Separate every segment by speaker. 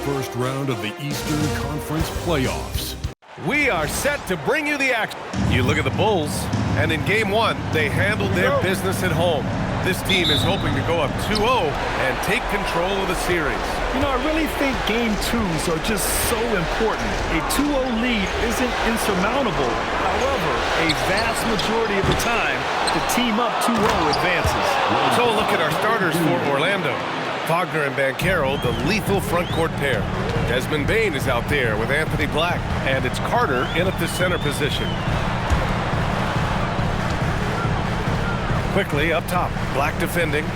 Speaker 1: first round of the Eastern Conference playoffs.
Speaker 2: We are set to bring you the action. You look at the Bulls, and in Game 1, they handled their business at home. This team is hoping to go up 2-0 and take control of the series.
Speaker 3: You know, I really think Game 2s are just so important. A 2-0 lead isn't insurmountable. However, a vast majority of the time, the team up 2-0 advances.
Speaker 2: So look at our starters for Orlando. Wagner and Banchero, the lethal front court pair. Desmond Bane is out there with Anthony Black, and it's Carter in at the center position. Quickly up top, Black defending.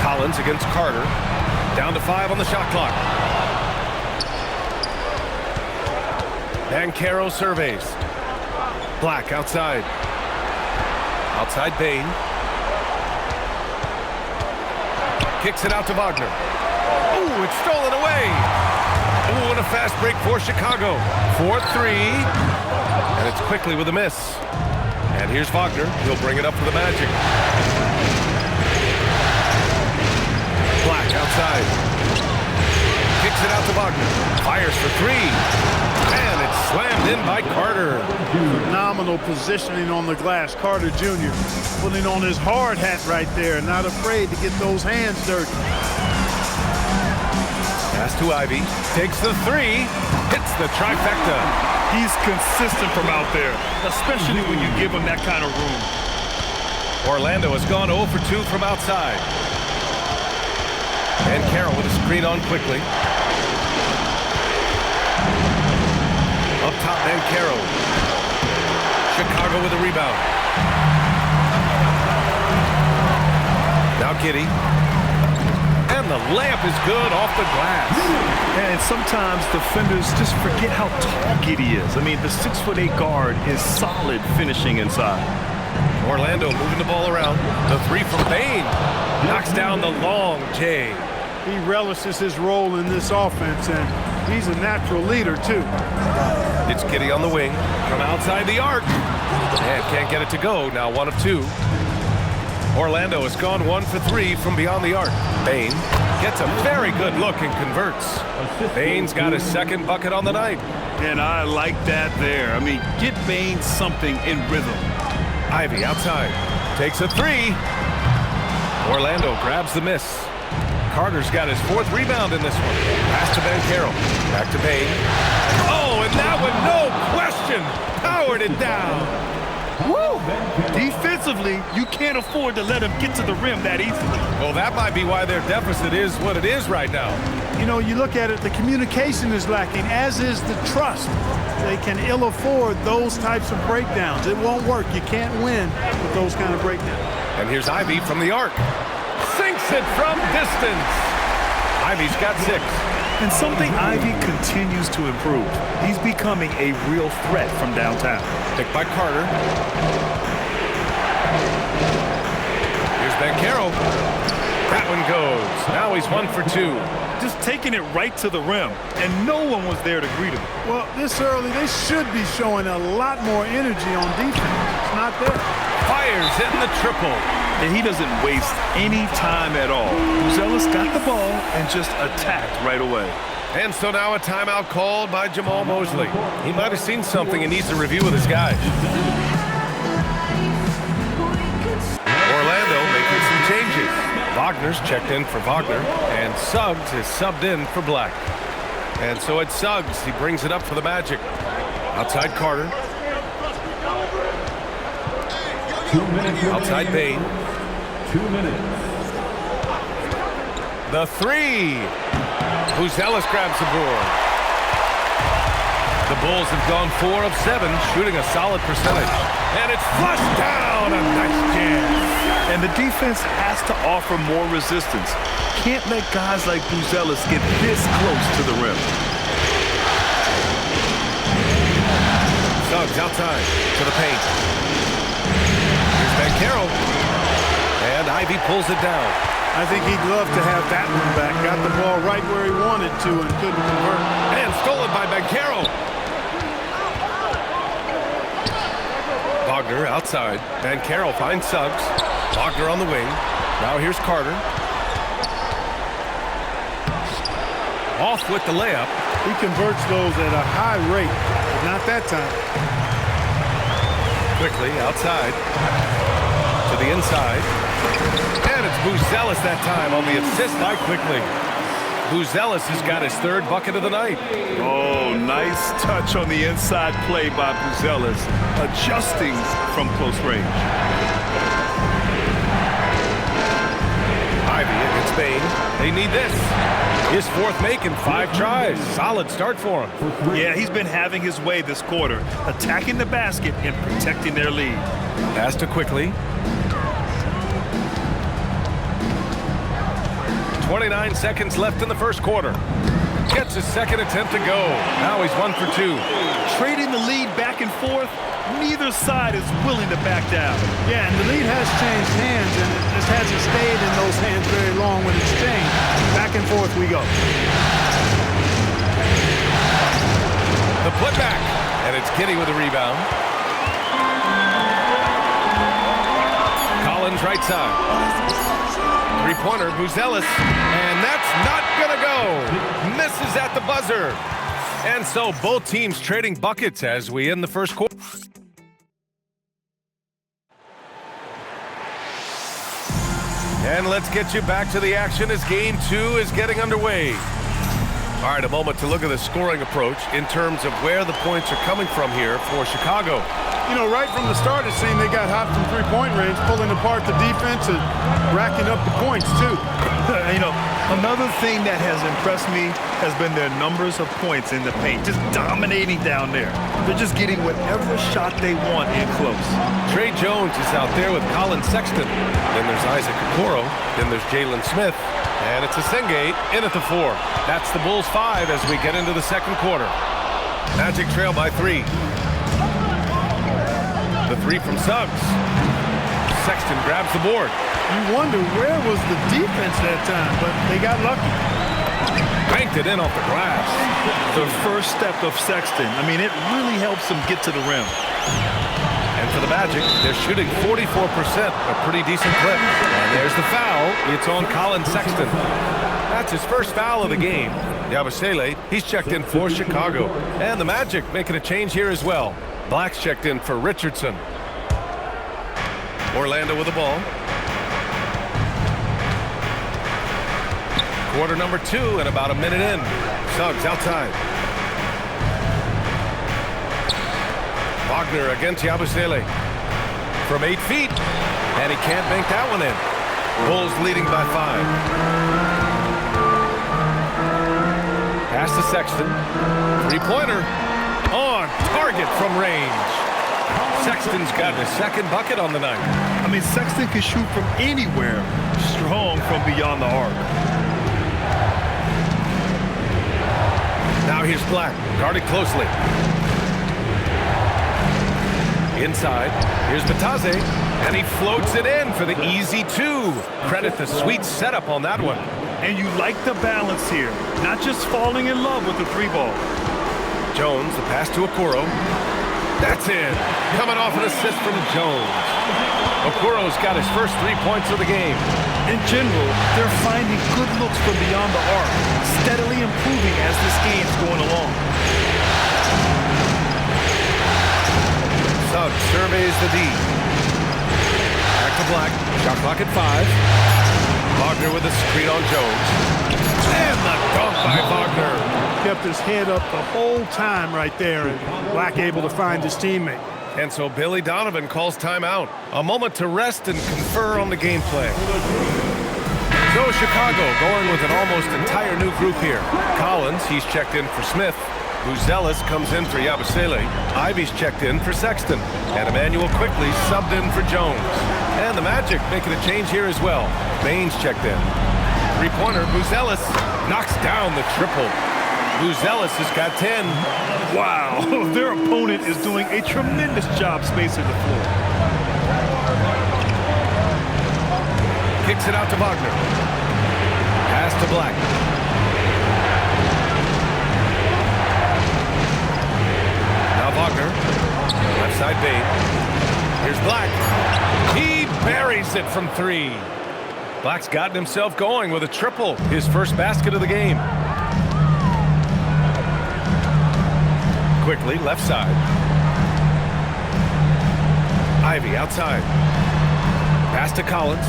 Speaker 2: Collins against Carter. Down to 5 on the shot clock. Banchero surveys. Black outside. Outside Bane. Kicks it out to Wagner. Ooh, it's stolen away. Ooh, and a fast break for Chicago. 4-3. And it's quickly with a miss. And here's Wagner. He'll bring it up for the Magic. Black outside. Kicks it out to Wagner. Fires for 3. And it's slammed in by Carter.
Speaker 4: Phenomenal positioning on the glass. Carter Jr. putting on his hard hat right there. Not afraid to get those hands dirty.
Speaker 2: Pass to Ivy. Takes the 3. Hits the trifecta.
Speaker 3: He's consistent from out there, especially when you give him that kind of room.
Speaker 2: Orlando has gone 0 for 2 from outside. And Carroll with a screen on quickly. Up top, Banchero. Chicago with a rebound. Now Giddey. And the layup is good off the glass.
Speaker 3: And sometimes defenders just forget how tall Giddey is. I mean, the 6'8" guard is solid finishing inside.
Speaker 2: Orlando moving the ball around. The 3 from Bane. Knocks down the long J.
Speaker 4: He relishes his role in this offense, and he's a natural leader, too.
Speaker 2: It's Giddey on the wing from outside the arc. And can't get it to go. Now 1 of 2. Orlando has gone 1 for 3 from beyond the arc. Bane gets a very good look and converts. Bane's got his second bucket on the night.
Speaker 3: And I like that there. I mean, get Bane something in rhythm.
Speaker 2: Ivy outside. Takes a 3. Orlando grabs the miss. Carter's got his 4th rebound in this one. Pass to Banchero. Back to Bane. Oh, and that one, no question, powered it down.
Speaker 3: Woo! Defensively, you can't afford to let him get to the rim that easily.
Speaker 2: Well, that might be why their deficit is what it is right now.
Speaker 4: You know, you look at it, the communication is lacking, as is the trust. They can ill afford those types of breakdowns. It won't work. You can't win with those kind of breakdowns.
Speaker 2: And here's Ivy from the arc. Sinks it from distance. Ivy's got 6.
Speaker 3: And something Ivy continues to improve. He's becoming a real threat from downtown.
Speaker 2: Picked by Carter. Here's Banchero. That one goes. Now he's 1 for 2.
Speaker 3: Just taking it right to the rim, and no one was there to greet him.
Speaker 4: Well, this early, they should be showing a lot more energy on defense. It's not there.
Speaker 2: Fires hitting the triple.
Speaker 3: And he doesn't waste any time at all. Zealous got the ball and just attacked right away.
Speaker 2: And so now a timeout called by Jamal Mosley. He might have seen something and needs a review with his guys. Orlando making some changes. Wagner's checked in for Wagner, and Suggs is subbed in for Black. And so it's Suggs. He brings it up for the Magic. Outside Carter.
Speaker 1: 2 minutes
Speaker 2: Outside Bane.
Speaker 1: 2 minutes.
Speaker 2: The 3. Buzelis grabs the board. The Bulls have gone 4 of 7, shooting a solid percentage. And it's flushed down. A nice jam.
Speaker 3: And the defense has to offer more resistance. Can't let guys like Buzelis get this close to the rim.
Speaker 2: Suggs outside to the paint. Here's Banchero. And Ivy pulls it down.
Speaker 4: I think he'd love to have that one back. Got the ball right where he wanted to and couldn't convert.
Speaker 2: And stolen by Banchero. Wagner outside. Banchero finds Suggs. Wagner on the wing. Now here's Carter. Off with the layup.
Speaker 4: He converts those at a high rate, but not that time.
Speaker 2: Quickly outside to the inside. And it's Buzelis that time on the assist by Quickly. Buzelis has got his third bucket of the night.
Speaker 3: Oh, nice touch on the inside play by Buzelis, adjusting from close range.
Speaker 2: Ivy against Bain. They need this. His fourth make in 5 tries. Solid start for him.
Speaker 3: Yeah, he's been having his way this quarter, attacking the basket and protecting their lead.
Speaker 2: Pass to Quickly. 29 seconds left in the first quarter. Gets his second attempt to go. Now he's 1 for 2.
Speaker 3: Trading the lead back and forth, neither side is willing to back down.
Speaker 4: Yeah, and the lead has changed hands, and it just hasn't stayed in those hands very long when it's changed. Back and forth we go.
Speaker 2: The putback, and it's Giddey with a rebound. Collins right side. Three-pointer, Buzelis, and that's not gonna go. Misses at the buzzer. And so both teams trading buckets as we end the first quarter. And let's get you back to the action as game 2 is getting underway. All right, a moment to look at the scoring approach in terms of where the points are coming from here for Chicago.
Speaker 4: You know, right from the start, it seemed they got hot from three-point range, pulling apart the defense and racking up the points, too.
Speaker 3: You know, another thing that has impressed me has been their numbers of points in the paint, just dominating down there. They're just getting whatever shot they want in close.
Speaker 2: Trey Jones is out there with Colin Sexton. Then there's Isaac Okoro. Then there's Jalen Smith. And it's Asenge in at the 4. That's the Bulls 5 as we get into the second quarter. Magic trail by 3. The 3 from Suggs. Sexton grabs the board.
Speaker 4: You wonder where was the defense that time, but they got lucky.
Speaker 2: Banked it in off the glass.
Speaker 3: The first step of Sexton, I mean, it really helps him get to the rim.
Speaker 2: And for the Magic, they're shooting 44%, a pretty decent clip. And there's the foul. It's on Colin Sexton. That's his first foul of the game. Yabusele, he's checked in for Chicago. And the Magic making a change here as well. Black's checked in for Richardson. Orlando with the ball. Quarter number 2 and about a minute in. Suggs outside. Wagner against Yabusele from 8 feet. And he can't bank that one in. Bulls leading by 5. Pass to Sexton. Three-pointer. On target from range. Sexton's got his second bucket on the night.
Speaker 3: I mean, Sexton can shoot from anywhere, strong from beyond the arc.
Speaker 2: Now here's Black, guarded closely. Inside, here's Bataze, and he floats it in for the easy 2. Credit the sweet setup on that one.
Speaker 3: And you like the balance here, not just falling in love with the 3-ball.
Speaker 2: Jones, the pass to Okoro. That's in. Coming off an assist from Jones. Okoro's got his first 3 points of the game.
Speaker 3: In general, they're finding good looks from beyond the arc, steadily improving as this game's going along.
Speaker 2: Suggs surveys the D. Back to Black. Shot clock at 5. Wagner with a screen on Jones. And the dunk by Wagner.
Speaker 4: Kept his head up the whole time right there, and Black able to find his teammate.
Speaker 2: And so Billy Donovan calls timeout. A moment to rest and confer on the game plan. So Chicago going with an almost entire new group here. Collins, he's checked in for Smith. Buzelis comes in for Yabusele. Ivy's checked in for Sexton. And Emmanuel quickly subbed in for Jones. And the Magic making a change here as well. Baines checked in. Three-pointer, Buzelis knocks down the triple. Buzelis has got 10.
Speaker 3: Wow, their opponent is doing a tremendous job spacing the floor.
Speaker 2: Kicks it out to Wagner. Pass to Black. Now Wagner. Left side Bain. Here's Black. He buries it from 3. Black's gotten himself going with a triple. His first basket of the game. quickly, left side. Ivy outside. Pass to Collins.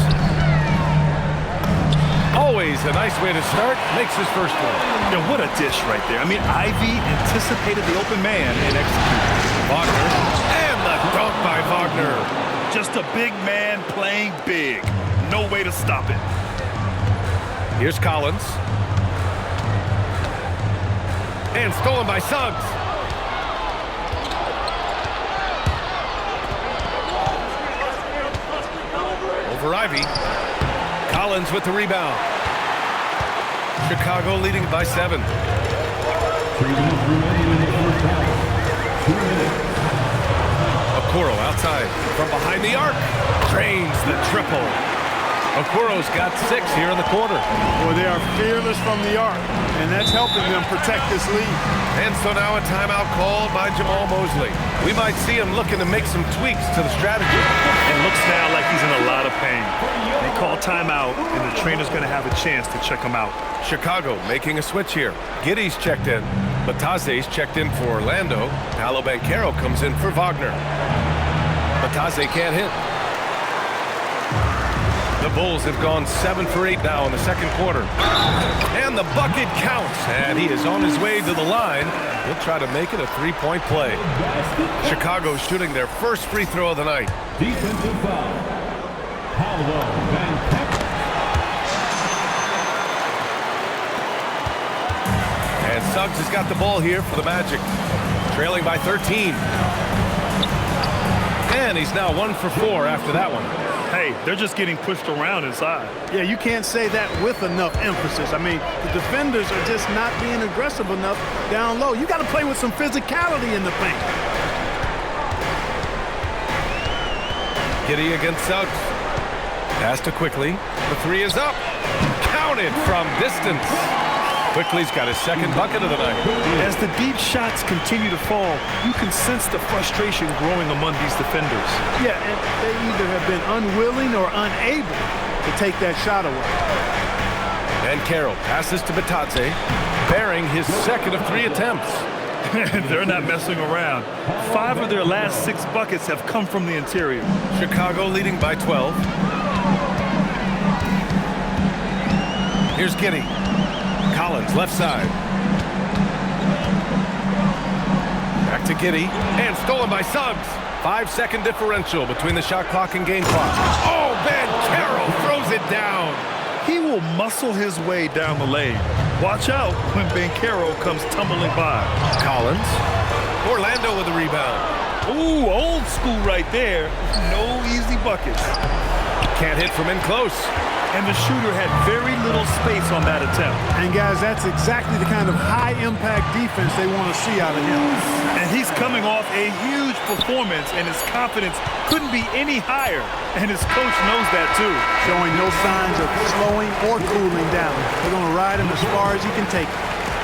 Speaker 2: Always a nice way to start. Makes his first one.
Speaker 3: You know, what a dish right there. I mean, Ivy anticipated the open man and executed.
Speaker 2: Wagner. And the dunk by Wagner.
Speaker 3: Just a big man playing big. No way to stop it.
Speaker 2: Here's Collins. And stolen by Suggs. Over Ivy. Collins with the rebound. Chicago leading by 7.
Speaker 1: 3 minutes remaining in the first half. 2 minutes.
Speaker 2: Okoro outside from behind the arc. Drains the triple. Okoro's got 6 here in the quarter.
Speaker 4: Boy, they are fearless from the arc, and that's helping them protect this lead.
Speaker 2: And so now a timeout called by Jamal Mosley. We might see him looking to make some tweaks to the strategy.
Speaker 3: It looks now like he's in a lot of pain. They call timeout, and the trainer's going to have a chance to check him out.
Speaker 2: Chicago making a switch here. Giddey's checked in. Bataze's checked in for Orlando. Paolo Banchero comes in for Wagner. Bataze can't hit. The Bulls have gone 7 for 8 now in the second quarter. And the bucket counts. And he is on his way to the line. He'll try to make it a 3-point play. Chicago shooting their first free throw of the night.
Speaker 1: Defensive foul. Paolo Banchero.
Speaker 2: And Suggs has got the ball here for the Magic. Trailing by 13. And he's now 1 for 4 after that one.
Speaker 3: Hey, they're just getting pushed around inside.
Speaker 4: Yeah, you can't say that with enough emphasis. I mean, the defenders are just not being aggressive enough down low. You got to play with some physicality in the paint.
Speaker 2: Giddey against Suggs. Pass to Quickly. The 3 is up. Counted from distance. Quickly's got his second bucket of the night.
Speaker 3: As the deep shots continue to fall, you can sense the frustration growing among these defenders.
Speaker 4: Yeah, and they either have been unwilling or unable to take that shot away.
Speaker 2: And Carroll passes to Bataze, bearing his second of 3 attempts.
Speaker 3: They're not messing around. 5 of their last 6 buckets have come from the interior.
Speaker 2: Chicago leading by 12. Here's Giddey. Collins, left side. Back to Giddey. And stolen by Suggs. 5-second differential between the shot clock and game clock. Oh, Banchero throws it down.
Speaker 3: He will muscle his way down the lane. Watch out when Banchero comes tumbling by.
Speaker 2: Collins. Orlando with the rebound.
Speaker 3: Ooh, old school right there. No easy buckets.
Speaker 2: Can't hit from in close.
Speaker 3: And the shooter had very little space on that attempt.
Speaker 4: And guys, that's exactly the kind of high-impact defense they want to see out of him.
Speaker 3: And he's coming off a huge performance, and his confidence couldn't be any higher. And his coach knows that too.
Speaker 4: Showing no signs of slowing or cooling down. They're going to ride him as far as he can take it.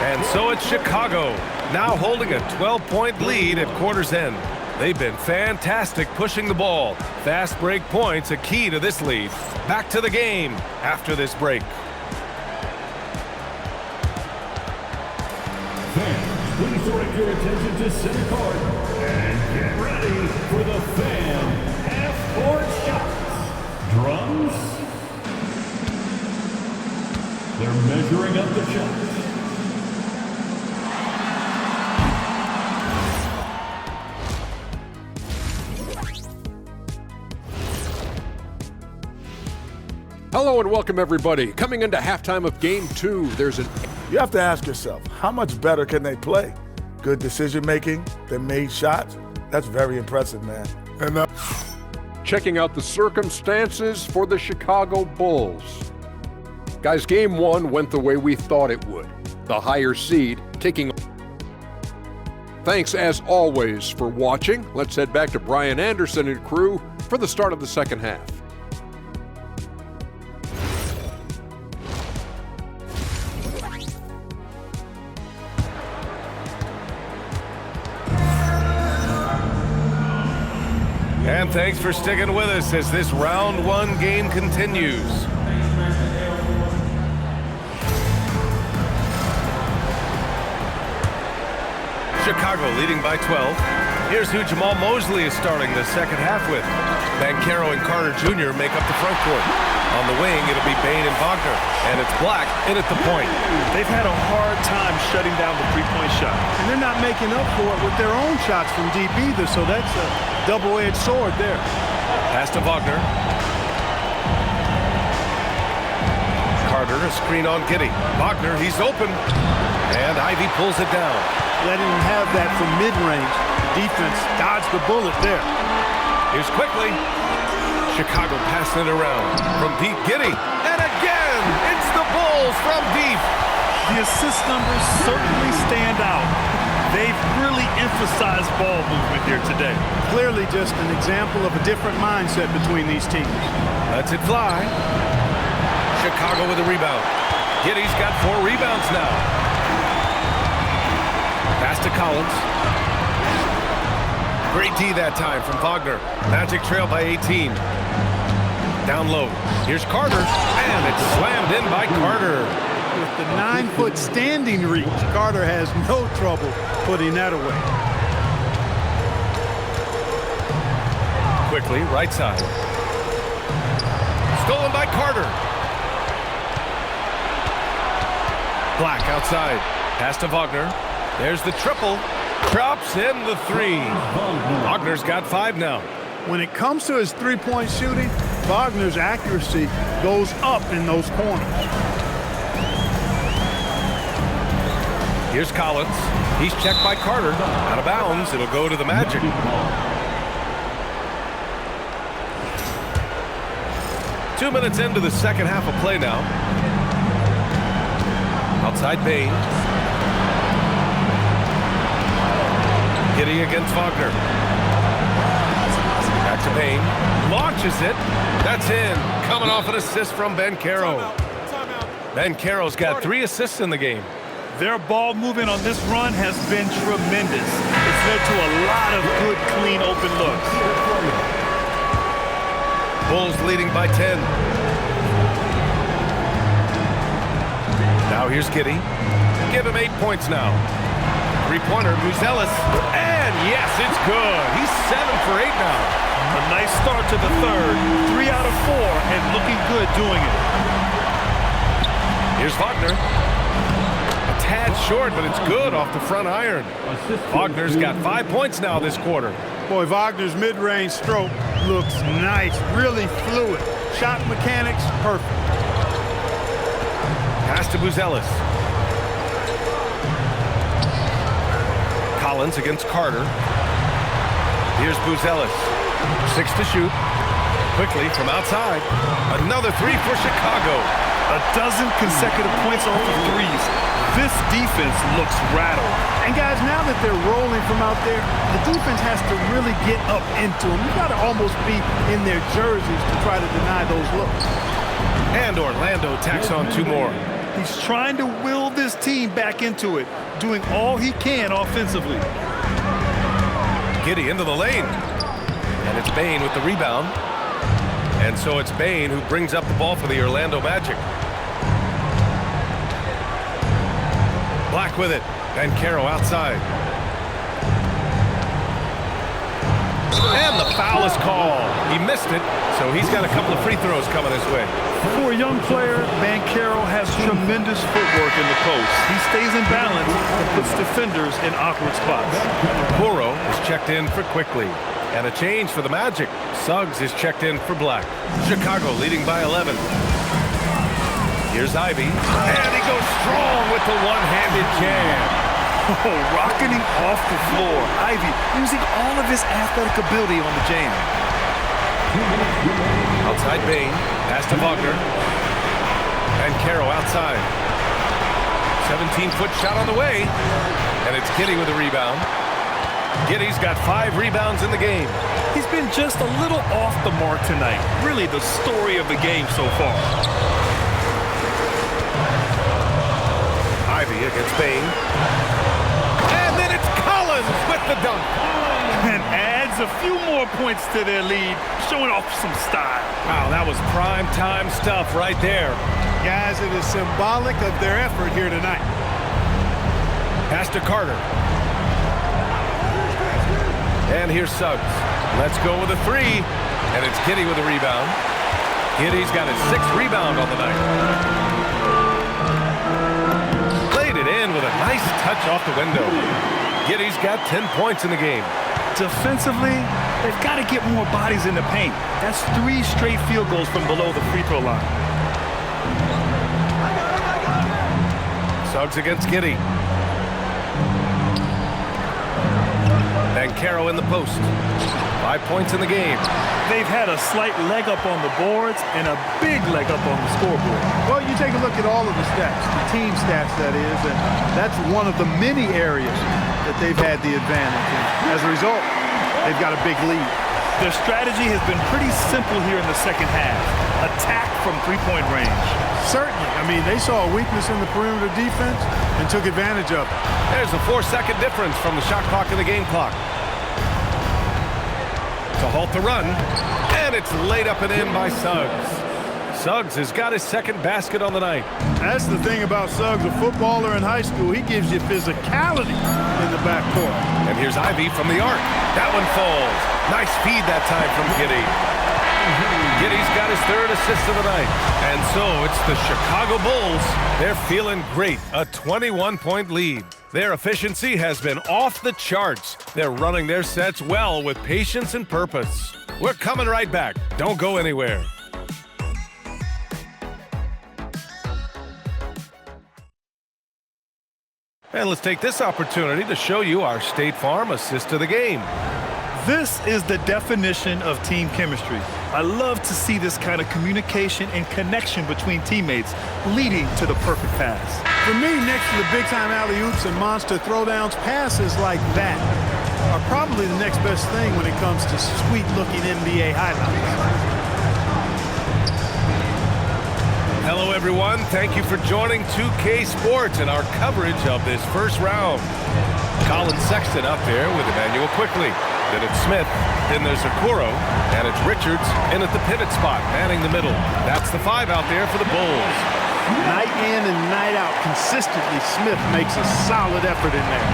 Speaker 2: And so it's Chicago, now holding a 12-point lead at quarter's end. They've been fantastic pushing the ball. Fast break points a key to this lead. Back to the game after this break.
Speaker 1: Fans, please direct your attention to center court and get ready for the fan half-court shots. Drums. They're measuring up the shots.
Speaker 5: Hello and welcome everybody. Coming into halftime of game 2,
Speaker 6: You have to ask yourself, how much better can they play? Good decision making, they made shots. That's very impressive, man. And
Speaker 5: checking out the circumstances for the Chicago Bulls. Guys, game 1 went the way we thought it would. The higher seed taking. Thanks as always for watching. Let's head back to Brian Anderson and crew for the start of the second half.
Speaker 2: And thanks for sticking with us as this round 1 game continues. Chicago leading by 12. Here's who Jamal Mosley is starting the second half with. Banchero and Carter Jr. make up the front court. On the wing, it'll be Bane and Wagner. And it's Black in at the point.
Speaker 3: They've had a hard time shutting down the three-point shot.
Speaker 4: And they're not making up for it with their own shots from deep either, so that's a double-edged sword there.
Speaker 2: Pass to Wagner. Carter, a screen on Giddey. Wagner, he's open. And Ivy pulls it down.
Speaker 4: Letting him have that from mid-range. Defense dodged the bullet there.
Speaker 2: Here's quickly. Chicago passing it around. From deep, Giddey. And again, it's the Bulls from deep.
Speaker 3: The assist numbers certainly stand out. They've really emphasized ball movement here today.
Speaker 4: Clearly just an example of a different mindset between these teams.
Speaker 2: Lets it fly. Chicago with a rebound. Giddey's got 4 rebounds now. Pass to Collins. Great D that time from Wagner. Magic trail by 18. Down low. Here's Carter. And it's slammed in by Carter.
Speaker 4: With the 9-foot standing reach, Carter has no trouble putting that away.
Speaker 2: Quickly, right side. Stolen by Carter. Black outside. Pass to Wagner. There's the triple. Drops in the 3. Wagner's got 5 now.
Speaker 4: When it comes to his three-point shooting, Wagner's accuracy goes up in those corners.
Speaker 2: Here's Collins. He's checked by Carter. Out of bounds. It'll go to the Magic. Two minutes into the second half of play now. Outside Bane. Giddey against Wagner. Back to Bane. Launches it. That's in. Coming off an assist from Banchero. Banchero's got 3 assists in the game.
Speaker 3: Their ball movement on this run has been tremendous. It's led to a lot of good, clean, open looks.
Speaker 2: Bulls leading by 10. Now here's Giddey. Give him 8 points now. Three-pointer, Buzelis. And yes, it's good. He's 7 for 8 now.
Speaker 3: A nice start to the third. 3 out of 4 and looking good doing it.
Speaker 2: Here's Wagner. A tad short, but it's good off the front iron. Wagner's got 5 points now this quarter.
Speaker 4: Boy, Wagner's mid-range stroke looks nice, really fluid. Shot mechanics, perfect.
Speaker 2: Pass to Buzelis. Collins against Carter. Here's Buzelis. 6 to shoot. Quickly from outside. Another 3 for Chicago.
Speaker 3: A dozen consecutive points off of threes. This defense looks rattled.
Speaker 4: And guys, now that they're rolling from out there, the defense has to really get up into them. You got to almost be in their jerseys to try to deny those looks.
Speaker 2: And Orlando tacks on 2 more.
Speaker 3: He's trying to will this team back into it, doing all he can offensively.
Speaker 2: Giddey into the lane. And it's Bane with the rebound. And so it's Bane who brings up the ball for the Orlando Magic. Black with it. Banchero outside. And the foul is called. He missed it, so he's got a couple of free throws coming his way.
Speaker 3: For a young player, Banchero has tremendous footwork in the post. He stays in balance and puts defenders in awkward spots.
Speaker 2: Puro is checked in for Quickly. And a change for the Magic. Suggs is checked in for Black. Chicago leading by 11. Here's Ivy. And he goes strong with the one-handed jam.
Speaker 3: Oh, rocketing off the floor. Ivy using all of his athletic ability on the jam.
Speaker 2: Outside Bane. Pass to Wagner. Banchero outside. 17-foot shot on the way. And it's Giddey with a rebound. Giddey's got 5 rebounds in the game.
Speaker 3: He's been just a little off the mark tonight. Really the story of the game so far.
Speaker 2: Ivy against Bane. And then it's Collins with the dunk.
Speaker 3: And adds a few more points to their lead, showing off some style.
Speaker 2: Wow, that was prime time stuff right there.
Speaker 4: Guys, it is symbolic of their effort here tonight.
Speaker 2: Pass to Carter. And here's Suggs. Let's go with a three. And it's Giddey with a rebound. Giddey's got his 6th rebound on the night. Played it in with a nice touch off the window. Giddey's got 10 points in the game.
Speaker 3: Defensively, they've got to get more bodies in the paint. That's 3 straight field goals from below the free throw line.
Speaker 2: Suggs against Giddey. And Caro in the post. 5 points in the game.
Speaker 3: They've had a slight leg up on the boards and a big leg up on the scoreboard.
Speaker 4: Well, you take a look at all of the stats, the team stats, that is, and that's one of the many areas that they've had the advantage. And as a result, they've got a big lead.
Speaker 3: Their strategy has been pretty simple here in the second half. Attack from three-point range.
Speaker 4: Certainly. I mean, they saw a weakness in the perimeter defense and took advantage of it.
Speaker 2: There's a 4-second difference from the shot clock and the game clock. To halt the run, and it's laid up and in by Suggs. Suggs has got his 2nd basket on the night.
Speaker 4: That's the thing about Suggs, a footballer in high school. He gives you physicality in the backcourt.
Speaker 2: And here's Ivy from the arc. That one falls. Nice feed that time from Giddey. Giddey's got his 3rd assist of the night. And so it's the Chicago Bulls. They're feeling great. A 21-point lead. Their efficiency has been off the charts. They're running their sets well with patience and purpose. We're coming right back. Don't go anywhere. And let's take this opportunity to show you our State Farm assist of the game.
Speaker 3: This is the definition of team chemistry. I love to see this kind of communication and connection between teammates leading to the perfect pass.
Speaker 4: For me, next to the big-time alley-oops and monster throwdowns, passes like that are probably the next best thing when it comes to sweet-looking NBA highlights.
Speaker 2: Hello, everyone. Thank you for joining 2K Sports and our coverage of this first round. Colin Sexton up there with Emmanuel Quickly. Then it's Smith, then there's Okoro, and it's Richards in at the pivot spot, manning the middle. That's the 5 out there for the Bulls.
Speaker 4: Night in and night out, consistently, Smith makes a solid effort in there.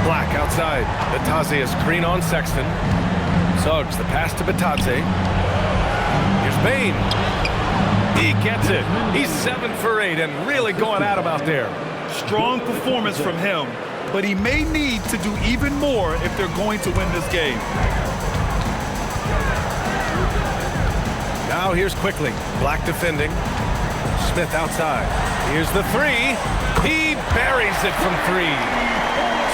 Speaker 2: Black outside. Batadze a screen on Sexton. Suggs the pass to Batadze. Here's Bane. He gets it. He's 7 for 8 and really going at him out there.
Speaker 3: Strong performance from him, but he may need to do even more if they're going to win this game.
Speaker 2: Now here's Quickly. Black defending. Smith outside. Here's the 3. He buries it from 3.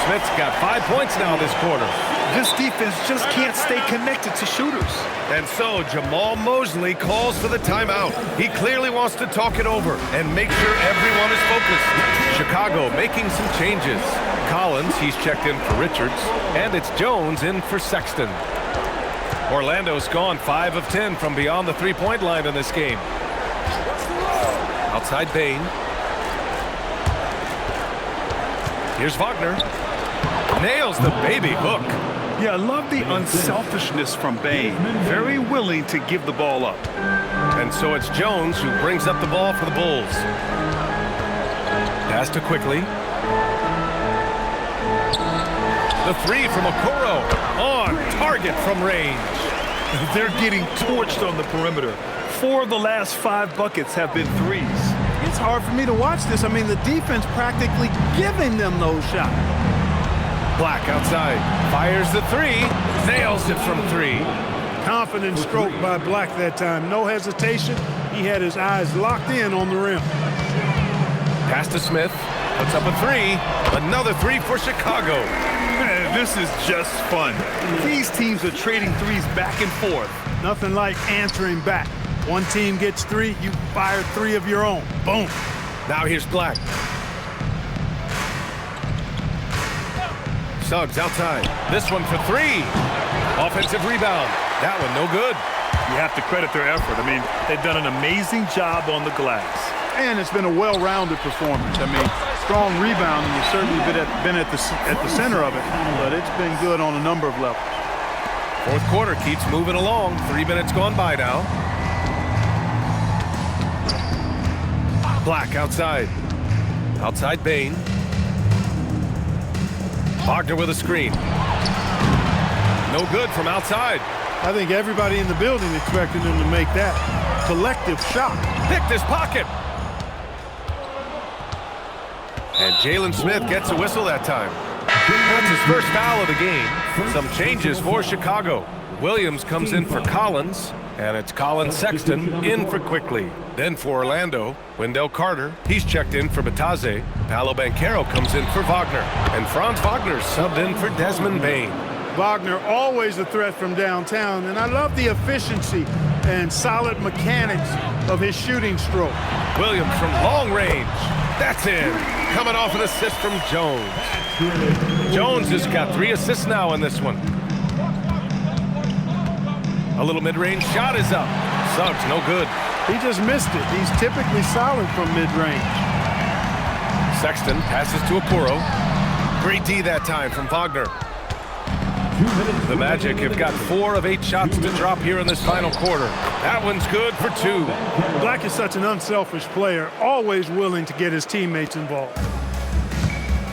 Speaker 2: Smith's got 5 points now this quarter.
Speaker 3: This defense just can't stay connected to shooters.
Speaker 2: And so Jamal Mosley calls for the timeout. He clearly wants to talk it over and make sure everyone is focused. Chicago making some changes. Collins, he's checked in for Richards, and it's Jones in for Sexton. Orlando's gone 5 of 10 from beyond the three-point line in this game. Outside Bane. Here's Wagner. Nails the baby hook.
Speaker 3: Yeah, I love the unselfishness from Bane. Very willing to give the ball up.
Speaker 2: And so it's Jones who brings up the ball for the Bulls. Pass to Quickly. The 3 from Okoro. On target from range.
Speaker 3: They're getting torched on the perimeter. 4 of the last 5 buckets have been threes.
Speaker 4: It's hard for me to watch this. I mean, the defense practically giving them those shots.
Speaker 2: Black outside. Fires the 3. Nails it from 3.
Speaker 4: Confident stroke by Black that time. No hesitation. He had his eyes locked in on the rim.
Speaker 2: Pass to Smith. Puts up a 3. Another 3 for Chicago.
Speaker 3: Man, this is just fun. These teams are trading threes back and forth.
Speaker 4: Nothing like answering back. One team gets 3, you fire 3 of your own. Boom.
Speaker 2: Now here's Black. Suggs outside. This one for 3. Offensive rebound. That one no good.
Speaker 3: You have to credit their effort. I mean, they've done an amazing job on the glass.
Speaker 4: And it's been a well-rounded performance. I mean, strong rebound, and you've certainly been at the center of it, but it's been good on a number of levels.
Speaker 2: Fourth quarter keeps moving along. 3 minutes gone by now. Black outside. Outside Bane. Wagner with a screen. No good from outside.
Speaker 4: I think everybody in the building expected him to make that collective shot.
Speaker 2: Picked his pocket. And Jalen Smith gets a whistle that time. That's his first foul of the game. Some changes for Chicago. Williams comes in for Collins, and it's Colin Sexton in for Quickly. Then for Orlando, Wendell Carter, he's checked in for Bataze. Paolo Banchero comes in for Wagner, and Franz Wagner's subbed in for Desmond Bain.
Speaker 4: Wagner always a threat from downtown, and I love the efficiency and solid mechanics of his shooting stroke.
Speaker 2: Williams from long range. That's in. Coming off an assist from Jones. Jones has got 3 assists now in this one. A little mid-range shot is up. Suggs, no good.
Speaker 4: He just missed it. He's typically solid from mid-range.
Speaker 2: Sexton passes to Apuro. Great D that time from Wagner. The Magic have got 4 of 8 shots to drop here in this final quarter. That one's good for 2.
Speaker 4: Black is such an unselfish player, always willing to get his teammates involved.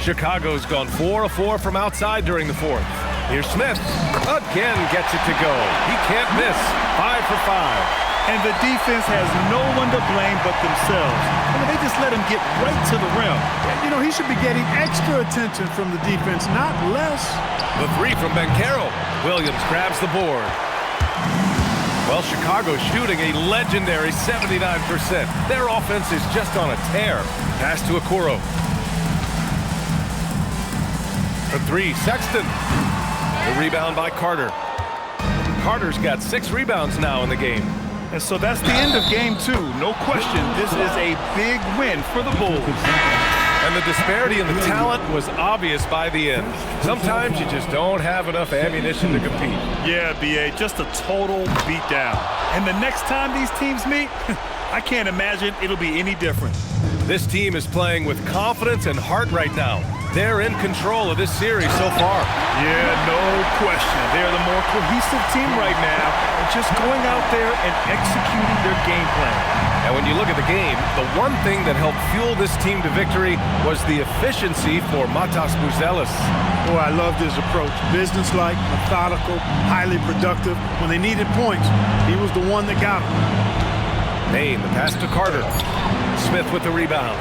Speaker 2: Chicago's gone 4 of 4 from outside during the fourth. Here's Smith. Again gets it to go. He can't miss. 5 for 5.
Speaker 3: And the defense has no one to blame but themselves. I mean, they just let him get right to the rim.
Speaker 4: You know, he should be getting extra attention from the defense, not less.
Speaker 2: The 3 from Banchero. Williams grabs the board. Well, Chicago's shooting a legendary 79%. Their offense is just on a tear. Pass to Okoro. For 3, Sexton. The rebound by Carter. Carter's got 6 rebounds now in the game.
Speaker 3: And so that's the end of game 2. No question, this is a big win for the Bulls.
Speaker 2: And the disparity in the talent was obvious by the end. Sometimes you just don't have enough ammunition to compete.
Speaker 3: Yeah, B.A., just a total beatdown. And the next time these teams meet, I can't imagine it'll be any different.
Speaker 2: This team is playing with confidence and heart right now. They're in control of this series so far.
Speaker 3: Yeah, no question. They're the more cohesive team right now, and just going out there and executing their game plan.
Speaker 2: And when you look at the game, the one thing that helped fuel this team to victory was the efficiency for Matas Buzelis.
Speaker 4: Boy, I loved his approach. Businesslike, methodical, highly productive. When they needed points, he was the one that got them.
Speaker 2: Bain, the pass to Carter. Smith with the rebound.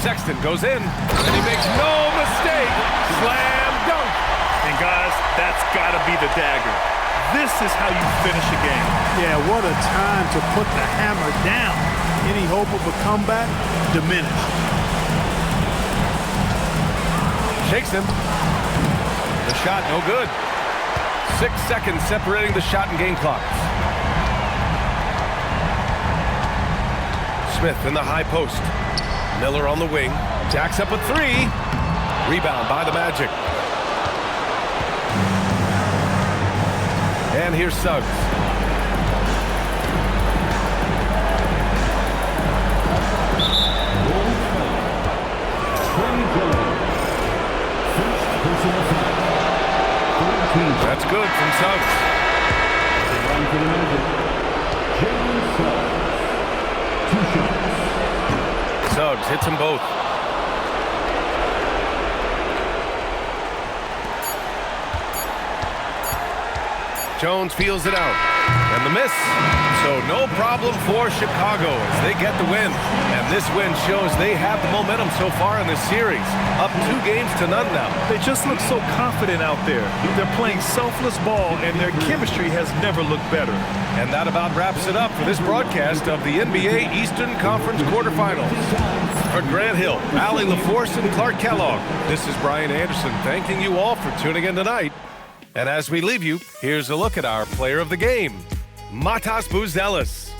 Speaker 2: Sexton goes in, and he makes no mistake. Slam dunk.
Speaker 3: And guys, that's got to be the dagger. This is how you finish a game.
Speaker 4: Yeah, what a time to put the hammer down. Any hope of a comeback diminished.
Speaker 2: Shakes him. The shot no good. 6 seconds separating the shot and game clock. Smith in the high post. Miller on the wing. Jacks up a 3. Rebound by the Magic. And here's Suggs. That's good from Suggs. Suggs hits them both. Jones feels it out. And the miss. So no problem for Chicago as they get the win. And this win shows they have the momentum so far in this series. Up 2 games to none now.
Speaker 3: They just look so confident out there. They're playing selfless ball, and their chemistry has never looked better.
Speaker 2: And that about wraps it up for this broadcast of the NBA Eastern Conference quarterfinals. For Grant Hill, Allie LaForce, and Clark Kellogg, this is Brian Anderson thanking you all for tuning in tonight. And as we leave you, here's a look at our player of the game, Matas Buzelis.